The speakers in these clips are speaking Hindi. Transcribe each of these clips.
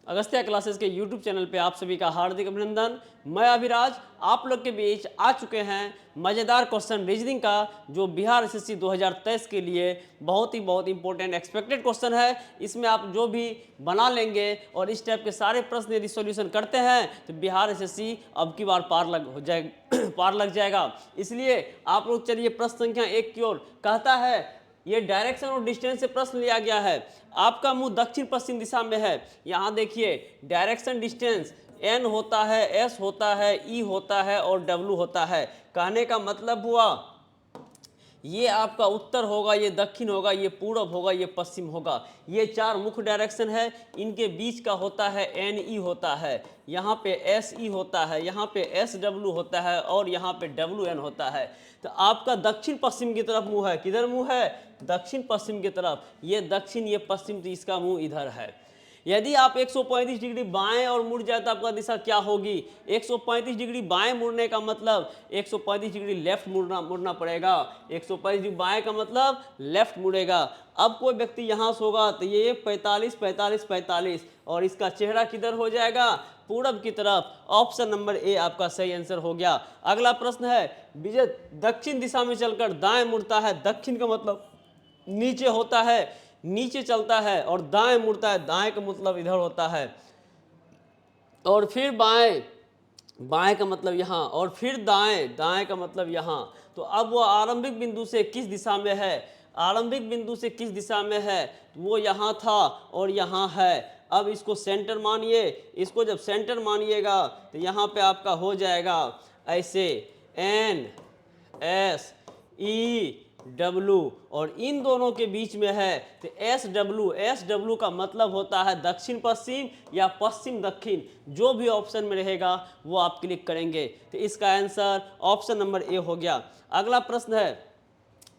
अगस्त्या क्लासेस के यूट्यूब चैनल पे आप सभी का हार्दिक अभिनंदन। मैं अभिराज आप लोग के बीच आ चुके हैं मज़ेदार क्वेश्चन रीजनिंग का, जो बिहार एसएससी 2023 के लिए बहुत ही इंपॉर्टेंट एक्सपेक्टेड क्वेश्चन है। इसमें आप जो भी बना लेंगे और इस टाइप के सारे प्रश्न यदि सॉल्यूशन करते हैं तो बिहार एसएससी अब की बार पार लग हो जाए पार लग जाएगा। इसलिए आप लोग चलिए प्रश्न संख्या 1 की ओर। कहता है ये डायरेक्शन और डिस्टेंस से प्रश्न लिया गया है। आपका मुंह दक्षिण पश्चिम दिशा में है। यहाँ देखिए डायरेक्शन डिस्टेंस एन होता है, एस होता है, ई होता है और डब्ल्यू होता है। कहने का मतलब हुआ ये आपका उत्तर होगा, ये दक्षिण होगा, ये पूरब होगा, ये पश्चिम होगा। ये चार मुख्य डायरेक्शन है। इनके बीच का होता है एन ई होता है, यहाँ पे एस ई होता है, यहाँ पे एस डब्ल्यू होता है और यहाँ पे डब्ल्यू एन होता है। तो आपका दक्षिण पश्चिम की तरफ मुंह है। किधर मुंह है? दक्षिण पश्चिम की तरफ। ये दक्षिण, ये पश्चिम, तो इसका मुंह इधर है। यदि आप 135 डिग्री बाएं और मुड़ जाए तो आपका दिशा क्या होगी? 135 डिग्री बाएं मुड़ने का मतलब 135 डिग्री लेफ्ट मुड़ना पड़ेगा। 135 डिग्री बाएं का मतलब लेफ्ट मुड़ेगा। अब कोई व्यक्ति यहाँ से होगा तो ये 45 45 45 और इसका चेहरा किधर हो जाएगा? पूरब की तरफ। ऑप्शन नंबर ए आपका सही आंसर हो गया। अगला प्रश्न है, विजय दक्षिण दिशा में चलकर दाएं मुड़ता है। दक्षिण का मतलब नीचे होता है, नीचे चलता है, और दाएं मुड़ता है, दाएं का मतलब इधर होता है, और फिर बाएं, बाएं का मतलब यहाँ, और फिर दाएं, दाएं का मतलब यहाँ। तो अब वो आरंभिक बिंदु से किस दिशा में है? आरंभिक बिंदु से किस दिशा में है? वो यहाँ था और यहाँ है। अब इसको सेंटर मानिए। इसको जब सेंटर मानिएगा तो यहाँ पे आपका हो जाएगा ऐसे एन एस ई डब्लू, और इन दोनों के बीच में है तो एस डब्लू। एस डब्लू का मतलब होता है दक्षिण पश्चिम या पश्चिम दक्षिण। जो भी ऑप्शन में रहेगा वो आप क्लिक करेंगे। तो इसका आंसर ऑप्शन नंबर ए हो गया। अगला प्रश्न है,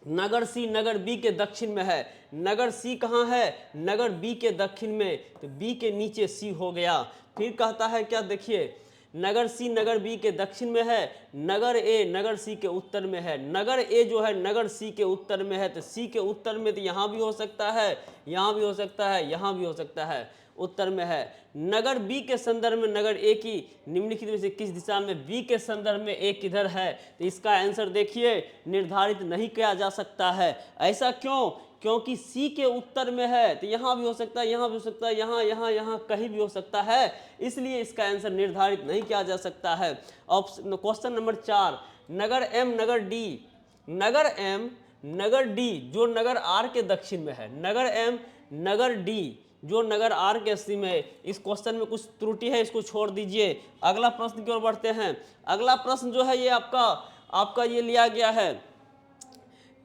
नगर सी नगर बी के दक्षिण में है। नगर सी कहाँ है? नगर बी के दक्षिण में, तो बी के नीचे सी हो गया। फिर कहता है क्या, देखिए नगर सी नगर बी के दक्षिण में है, नगर ए नगर सी के उत्तर में है। नगर ए जो है नगर सी के उत्तर में है, तो सी के उत्तर में तो यहाँ भी हो सकता है, यहाँ भी हो सकता है, यहाँ भी हो सकता है, उत्तर में है। नगर बी के संदर्भ में नगर ए की निम्नलिखित में से किस दिशा में? बी के संदर्भ में ए किधर है? तो इसका आंसर देखिए निर्धारित नहीं किया जा सकता है। ऐसा क्यों? क्योंकि सी के उत्तर में है, तो यहाँ भी हो सकता है, यहाँ भी हो सकता है, यहाँ यहाँ यहाँ कहीं भी हो सकता है। इसलिए इसका आंसर निर्धारित नहीं किया जा सकता है। ऑप्शन क्वेश्चन नंबर 4, नगर एम नगर डी। नगर एम नगर डी जो नगर आर के दक्षिण में है। नगर एम नगर डी जो नगर आर के पश्चिम में है। इस क्वेश्चन में कुछ त्रुटि है, इसको छोड़ दीजिए। अगला प्रश्न की ओर बढ़ते हैं। अगला प्रश्न जो है ये आपका ये लिया गया है।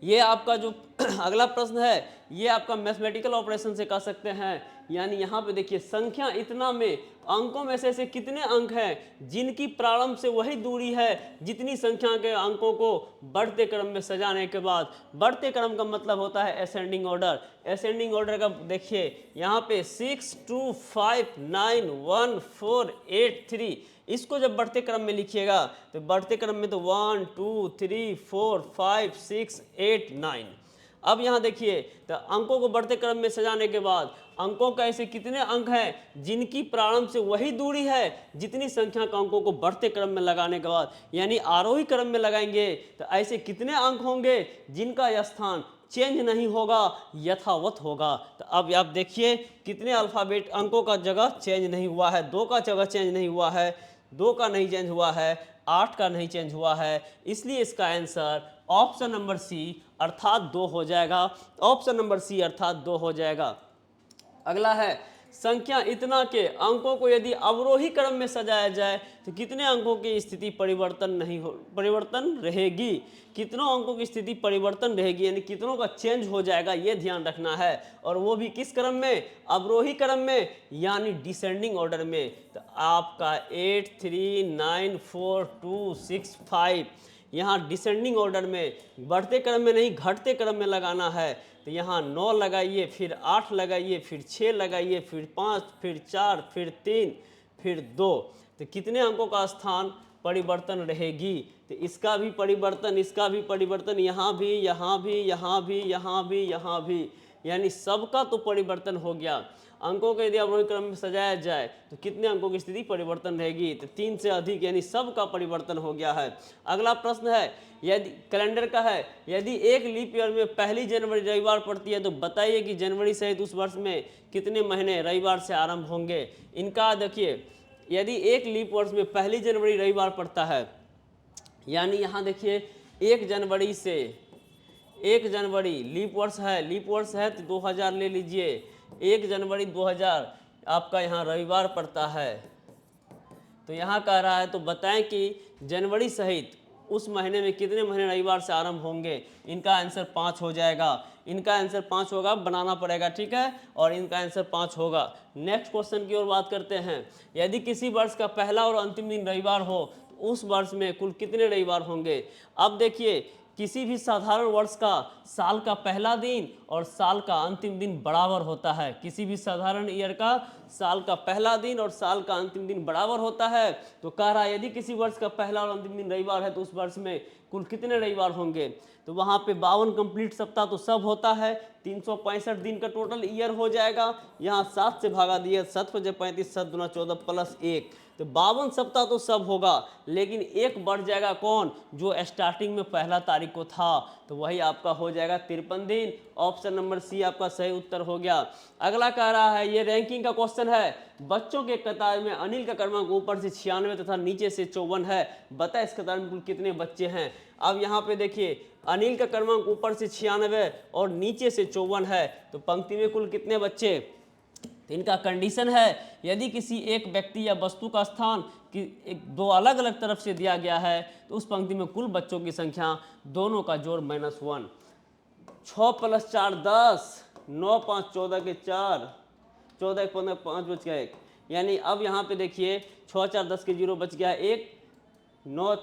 ये आपका जो अगला प्रश्न है ये आपका मैथमेटिकल ऑपरेशन से कर सकते हैं। यानी यहाँ पे देखिए संख्या इतना में अंकों में से ऐसे कितने अंक हैं जिनकी प्रारंभ से वही दूरी है जितनी संख्या के अंकों को बढ़ते क्रम में सजाने के बाद। बढ़ते क्रम का मतलब होता है असेंडिंग ऑर्डर। असेंडिंग ऑर्डर का देखिए यहाँ पे 6 2 5 9 1 4 8 3, इसको जब बढ़ते क्रम में लिखिएगा तो बढ़ते क्रम में तो 1 2 3 4 5 6 8 9। अब यहाँ देखिए तो अंकों को बढ़ते क्रम में सजाने के बाद अंकों का ऐसे कितने अंक हैं जिनकी प्रारंभ से वही दूरी है जितनी संख्या का अंकों को बढ़ते क्रम में लगाने के बाद। यानी आरोही क्रम में लगाएंगे तो ऐसे कितने अंक होंगे जिनका स्थान चेंज नहीं होगा, यथावत होगा। तो अब आप देखिए कितने अल्फाबेट अंकों का जगह चेंज नहीं हुआ है। 2 का जगह चेंज नहीं हुआ है, 2 का नहीं चेंज हुआ है, 8 का नहीं चेंज हुआ है। इसलिए इसका आंसर ऑप्शन नंबर सी अर्थात 2 हो जाएगा। ऑप्शन नंबर सी अर्थात 2 हो जाएगा। अगला है संख्या इतना के अंकों को यदि अवरोही क्रम में सजाया जाए तो कितने अंकों की स्थिति परिवर्तन रहेगी। कितनों अंकों की स्थिति परिवर्तन रहेगी, यानी कितनों का चेंज हो जाएगा, ये ध्यान रखना है। और वो भी किस क्रम में? अवरोही क्रम में, यानी डिसेंडिंग ऑर्डर में। तो आपका 8 3 9 4 2 6 5 यहाँ डिसेंडिंग ऑर्डर में, बढ़ते क्रम में नहीं घटते क्रम में लगाना है। तो यहाँ 9 लगाइए, फिर 8 लगाइए, फिर 6 लगाइए, फिर 5, फिर 4, फिर 3, फिर 2। तो कितने अंकों का स्थान परिवर्तन रहेगी? तो इसका भी परिवर्तन, इसका भी परिवर्तन, यहाँ भी, यहाँ भी, यहाँ भी, यहाँ भी, यहाँ भी, यानी सबका तो परिवर्तन हो गया। अंकों को यदि अवरोही क्रम में सजाया जाए तो कितने अंकों की स्थिति परिवर्तन रहेगी, तो 3 से अधिक, यानी सब का परिवर्तन हो गया है। अगला प्रश्न है, यदि कैलेंडर का है, यदि एक लीप ईयर में पहली जनवरी रविवार पड़ती है तो बताइए कि जनवरी सहित उस वर्ष में कितने महीने रविवार से आरंभ होंगे। इनका देखिए, यदि एक लीप वर्ष में पहली जनवरी रविवार पड़ता है, यानी यहाँ देखिए 1 जनवरी से 1 जनवरी लीप वर्ष है तो 2000 ले लीजिए, 1 जनवरी 2000 आपका यहाँ रविवार पड़ता है। तो यहाँ कह रहा है तो बताएं कि जनवरी सहित उस महीने में कितने महीने रविवार से आरंभ होंगे। इनका आंसर 5 हो जाएगा, इनका आंसर 5 होगा, बनाना पड़ेगा, ठीक है, और इनका आंसर 5 होगा। नेक्स्ट क्वेश्चन की ओर बात करते हैं। यदि किसी वर्ष का पहला और अंतिम दिन रविवार हो तो उस वर्ष में कुल कितने रविवार होंगे। अब देखिए, किसी भी साधारण वर्ष का साल का पहला दिन और साल का अंतिम दिन बराबर होता है। किसी भी साधारण ईयर का साल का पहला दिन और साल का अंतिम दिन बराबर होता है। तो कह रहा है यदि किसी वर्ष का पहला और अंतिम दिन रविवार है तो उस वर्ष में कुल कितने रविवार होंगे। तो वहाँ पे 52 कंप्लीट सप्ताह तो सब होता है, 365 दिन का टोटल ईयर हो जाएगा। यहाँ 7 से भागा दिया, 7 × 35, 7 × 14 + 1, तो 52 सप्ताह तो सब होगा, लेकिन एक बढ़ जाएगा, कौन, जो स्टार्टिंग में पहला तारीख को था, तो वही आपका हो जाएगा 53 दिन। ऑप्शन नंबर सी आपका सही उत्तर हो गया। अगला कह रहा है, ये रैंकिंग का क्वेश्चन है। बच्चों के कतार में अनिल का क्रमांक ऊपर से 96 तथा नीचे से 54 है, बता इस कतार में कुल कितने बच्चे हैं। अब यहाँ पे देखिए, अनिल का क्रमांक ऊपर से 96 और नीचे से 54 है, तो पंक्ति में कुल कितने बच्चे। तो इनका कंडीशन है, यदि किसी एक व्यक्ति या वस्तु का स्थान कि दो अलग अलग तरफ से दिया गया है तो उस पंक्ति में कुल बच्चों की संख्या दोनों का जोड़ -1। 6 + 4 10, 9 × 5 14 के 4, 14 × 15 5 बच गया 1, यानी अब यहाँ पे देखिए 6 × 4 10 के 0 बच गया 1, 9 ×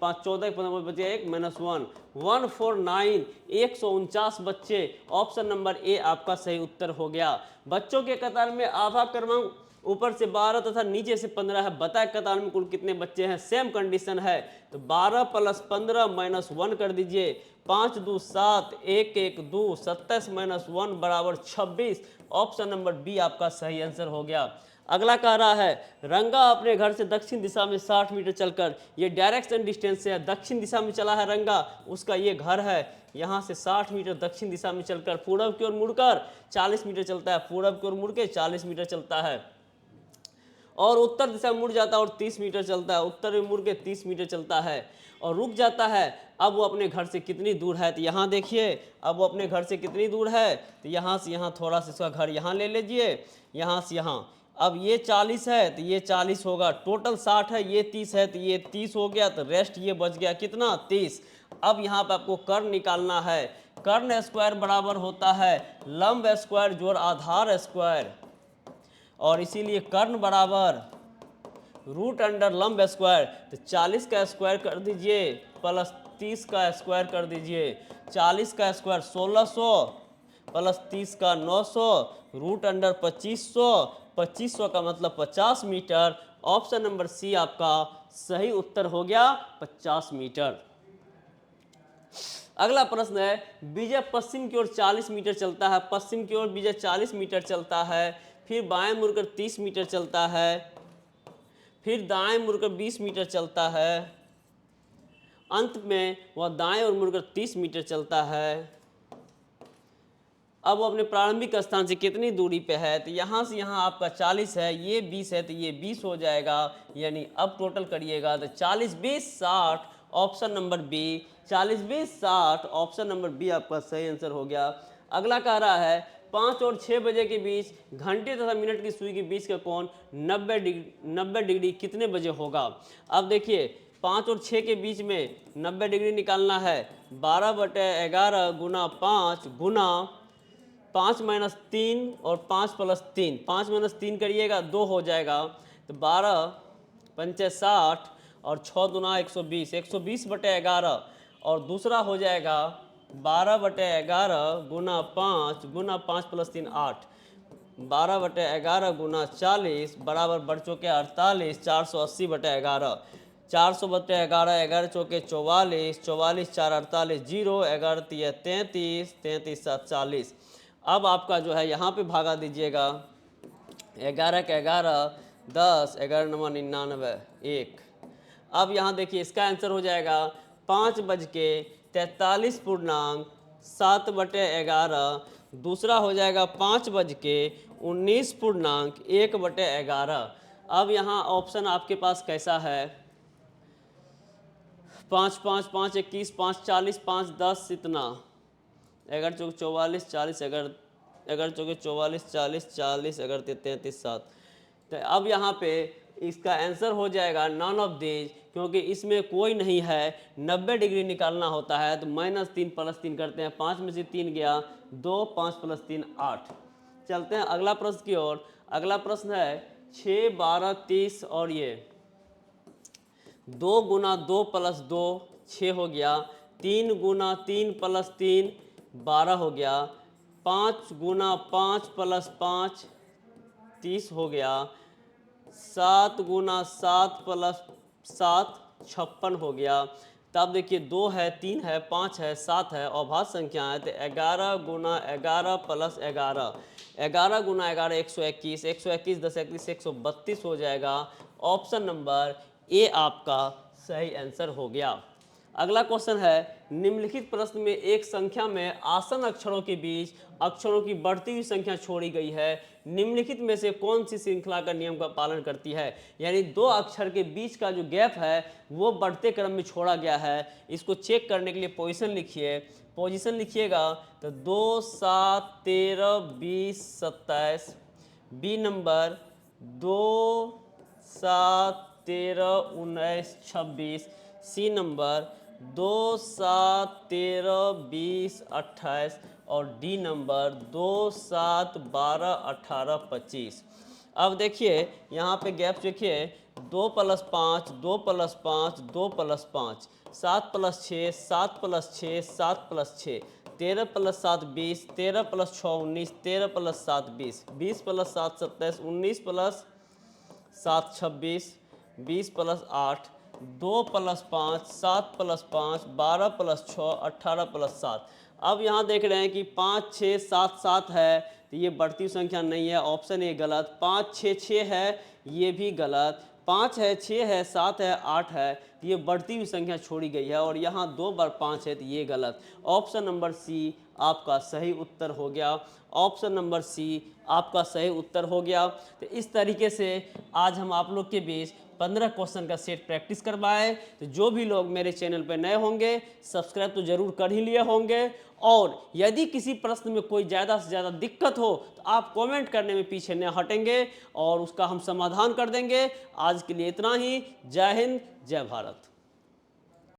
5 14 15 बच गया 1 -1, 149 149 बच्चे। ऑप्शन नंबर ए आपका सही उत्तर हो गया। बच्चों के कतार में आधा क्रमांक ऊपर से 12 तथा नीचे से 15 है, बताए कतार में कुल कितने बच्चे हैं। सेम कंडीशन है, तो 12 + 15 -1 कर दीजिए, 5 × 2 7, 1 1 2, 27 -1 = 26। ऑप्शन नंबर बी आपका सही आंसर हो गया। अगला कह रहा है, रंगा अपने घर से दक्षिण दिशा में 60 मीटर चलकर, ये डायरेक्शन डिस्टेंस है, दक्षिण दिशा में चला है रंगा, उसका ये घर है, यहाँ से 60 मीटर दक्षिण दिशा में चलकर पूरब की ओर मुड़कर 40 मीटर चलता है, पूरब की ओर मुड़ के 40 मीटर चलता है, और उत्तर दिशा में मुड़ जाता है और 30 मीटर चलता है, उत्तर में मुड़ के 30 मीटर चलता है और रुक जाता है। अब वो अपने घर से कितनी दूर है, तो यहाँ देखिए, अब वो अपने घर से कितनी दूर है, तो यहाँ से यहाँ थोड़ा सा इसका घर यहाँ ले लीजिए, यहाँ से यहाँ, अब ये 40 है तो ये 40 होगा, टोटल 60 है, ये 30 है तो ये 30 हो गया, तो रेस्ट ये बच गया कितना 30। अब यहाँ पे आपको कर्ण निकालना है। कर्ण स्क्वायर बराबर होता है लंब स्क्वायर जोड़ आधार स्क्वायर, और इसीलिए कर्ण बराबर √अंडर लंब स्क्वायर, तो 40 का स्क्वायर कर दीजिए प्लस 30 का स्क्वायर कर दीजिए, 40 का स्क्वायर 1600 प्लस 30 का 900, √अंडर 2500, 2500 का मतलब 50 मीटर। ऑप्शन नंबर सी आपका सही उत्तर हो गया 50 मीटर। अगला प्रश्न है, विजय पश्चिम की ओर 40 मीटर चलता है, पश्चिम की ओर विजय 40 मीटर चलता है, फिर बाएं मुड़कर 30 मीटर चलता है, फिर दाएं मुड़कर 20 मीटर चलता है, अंत में वह दाएं और मुड़कर 30 मीटर चलता है। अब वो अपने प्रारंभिक स्थान से कितनी दूरी पे है, तो यहाँ से यहाँ आपका 40 है, ये 20 है, तो ये 20 हो जाएगा, यानी अब टोटल करिएगा तो 40 20 60, option number B, 40 20 60, option number B आपका सही आंसर हो गया। अगला कह रहा है, 5 और 6 बजे के बीच घंटे तथा मिनट की सुई के बीच का कोण 90 डिग्री कितने बजे होगा। अब देखिए, 5 और 6 के बीच में 90 डिग्री निकालना है, 12/11 गुना 5 गुना 5 - 3 और 5 + 3, 5 - 3 करिएगा 2 हो जाएगा, तो 12 पंचे 60 और 6 दूना 120, 120/11, और दूसरा हो जाएगा 12/11 गुना 5 गुना 5 + 3 8, 12/11 गुना 40 बराबर बढ़ चुके 48, 480/11, 400/11, 11 चौके 44, 44 4 48, 0 11 33, 33 7 40। अब आपका जो है यहाँ पे भागा दीजिएगा, 11 का 11, 10, 11 नवा 99, 1। अब यहाँ देखिए इसका आंसर हो जाएगा 5:43.7/11। दूसरा हो जाएगा 5:19.1/11। अब यहाँ ऑप्शन आपके पास कैसा है? 5, 5, 5, 21, 5, 40, 5, 10 इतना, 11 चौक 44, 40, 11 चौके 44, 40, 40, 11 33, 7। तो अब यहाँ पे इसका आंसर हो जाएगा नॉन ऑफ दीज, क्योंकि इसमें कोई नहीं है। 90 डिग्री निकालना होता है तो -3 + 3 करते हैं, 5 में से 3 गया 2, 5 + 3 8। चलते हैं अगला प्रश्न की ओर। अगला प्रश्न है 6, 12, 30 और ये 2 × 2 + 2 6 हो गया, 3 × 3 + 3 12 हो गया, 5 × 5 + 5 30 हो गया, 7 × 7 + 7 56 हो गया। तब देखिए 2 है, 3 है, 5 है, 7 है और भाज्य संख्या है तो 11 × 11 + 11, 11 × 11 121, 121 10 31 132 हो जाएगा। ऑप्शन नंबर ए आपका सही आंसर हो गया। अगला क्वेश्चन है निम्नलिखित प्रश्न में एक संख्या में आसन अक्षरों के बीच अक्षरों की बढ़ती हुई संख्या छोड़ी गई है, निम्नलिखित में से कौन सी श्रृंखला का नियम का पालन करती है? यानी दो अक्षर के बीच का जो गैप है वो बढ़ते क्रम में छोड़ा गया है। इसको चेक करने के लिए पोजीशन लिखिएगा तो 2, 7, 13, 20, 27। B number 2, 7, 13, 19, 26। सी नंबर 2, 7, 13, 20, 28 और डी नंबर 2, 7, 12, 18, 25। अब देखिए यहाँ पे गैप देखिए 2 + 5, 2 + 5, 2 + 5, 7 + 6, 7 + 6, 7 + 6, 13 + 7 20, 13 + 6 19, 13 + 7 20, 20 + 7 27, 19 + 7 26, 20 + 8, 2 + 5, 7 + 5, 12 + 6, 18 + 7। अब यहाँ देख रहे हैं कि 5, 6, 7, 7 है तो ये बढ़ती हुई संख्या नहीं है, ऑप्शन ए गलत। 5, 6, 6 है, ये भी गलत। 5 है, 6 है, 7 है, 8 है, ये बढ़ती हुई संख्या छोड़ी गई है और यहाँ 2 बार 5 है तो ये गलत। ऑप्शन नंबर सी आपका सही उत्तर हो गया। ऑप्शन नंबर सी आपका सही उत्तर हो गया। तो इस तरीके से आज हम आप लोग के बीच 15 क्वेश्चन का सेट प्रैक्टिस करवाए। तो जो भी लोग मेरे चैनल पर नए होंगे सब्सक्राइब तो जरूर कर ही लिए होंगे, और यदि किसी प्रश्न में कोई ज़्यादा से ज़्यादा दिक्कत हो तो आप कमेंट करने में पीछे न हटेंगे और उसका हम समाधान कर देंगे। आज के लिए इतना ही। जय हिंद, जय भारत।